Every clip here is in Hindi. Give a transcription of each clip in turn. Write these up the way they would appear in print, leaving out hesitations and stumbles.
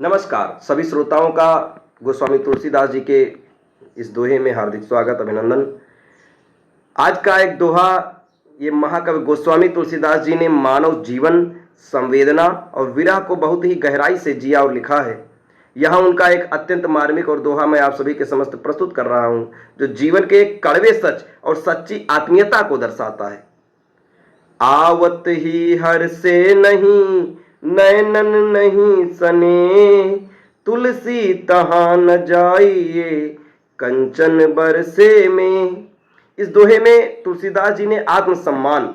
नमस्कार सभी श्रोताओं का गोस्वामी तुलसीदास जी के इस दोहे में हार्दिक स्वागत अभिनंदन। आज का एक दोहा ये महाकवि गोस्वामी तुलसीदास जी ने मानव जीवन, संवेदना और विरह को बहुत ही गहराई से जिया और लिखा है। यहाँ उनका एक अत्यंत मार्मिक और दोहा मैं आप सभी के समस्त प्रस्तुत कर रहा हूँ, जो जीवन के एक कड़वे सच और सच्ची आत्मीयता को दर्शाता है। आवत ही हर से नहीं, नैनन नहीं सने, तुलसी तहाँ न जाइए, कंचन बरसे में। इस दोहे में तुलसीदास जी ने आत्मसम्मान,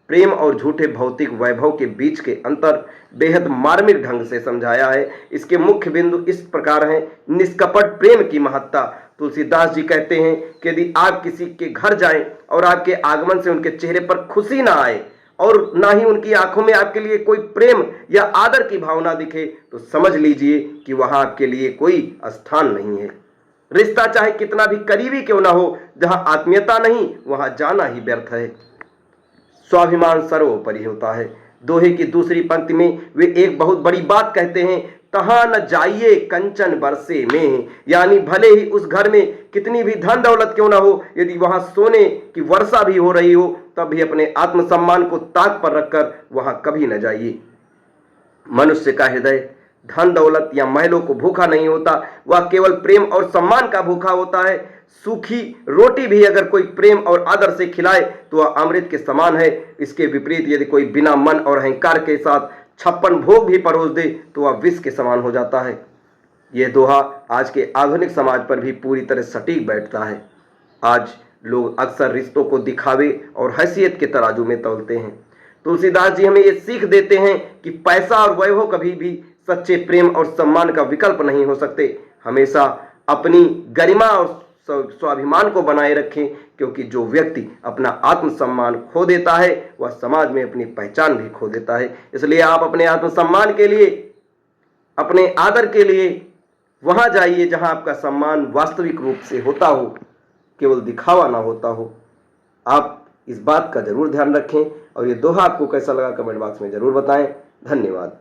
प्रेम और झूठे भौतिक वैभव के बीच के अंतर बेहद मार्मिक ढंग से समझाया है। इसके मुख्य बिंदु इस प्रकार हैं। निष्कपट प्रेम की महत्ता। तुलसीदास जी कहते हैं कि यदि आप किसी के घर जाएं और आपके आगमन से उनके चेहरे पर खुशी ना आए और ना ही उनकी आंखों में आपके लिए कोई प्रेम या आदर की भावना दिखे, तो समझ लीजिए कि वहां आपके लिए कोई स्थान नहीं है। रिश्ता चाहे कितना भी करीबी क्यों ना हो, जहां आत्मीयता नहीं वहां जाना ही व्यर्थ है। स्वाभिमान सर्वोपरि होता है। दोहे की दूसरी पंक्ति में वे एक बहुत बड़ी बात कहते हैं, तहां न जाइए कंचन बरसे में। यानी भले ही उस घर में कितनी भी धन दौलत क्यों ना हो, यदि वहां सोने की वर्षा भी हो रही हो, तब भी अपने आत्मसम्मान को ताक पर रखकर वहां कभी न जाइए। मनुष्य का हृदय धन दौलत या महलों को भूखा नहीं होता, वह केवल प्रेम और सम्मान का भूखा होता है। सूखी रोटी भी अगर कोई प्रेम और आदर से खिलाए तो वह अमृत के समान है। इसके विपरीत यदि कोई बिना मन और अहंकार के साथ 56 भोग भी परोस दे तो वह विष के समान हो जाता है। यह दोहा आज के आधुनिक समाज पर भी पूरी तरह सटीक बैठता है। आज लोग अक्सर रिश्तों को दिखावे और हैसियत के तराजू में तौलते हैं। तुलसीदास जी हमें यह सीख देते हैं कि पैसा और वैभव कभी भी सच्चे प्रेम और सम्मान का विकल्प नहीं हो सकते। हमेशा अपनी गरिमा और स्वाभिमान को बनाए रखें, क्योंकि जो व्यक्ति अपना आत्मसम्मान खो देता है वह समाज में अपनी पहचान भी खो देता है। इसलिए आप अपने आत्मसम्मान के लिए, अपने आदर के लिए वहां जाइए जहां आपका सम्मान वास्तविक रूप से होता हो, केवल दिखावा ना होता हो। आप इस बात का जरूर ध्यान रखें और ये दोहा आपको कैसा लगा कमेंट बॉक्स में जरूर बताएं। धन्यवाद।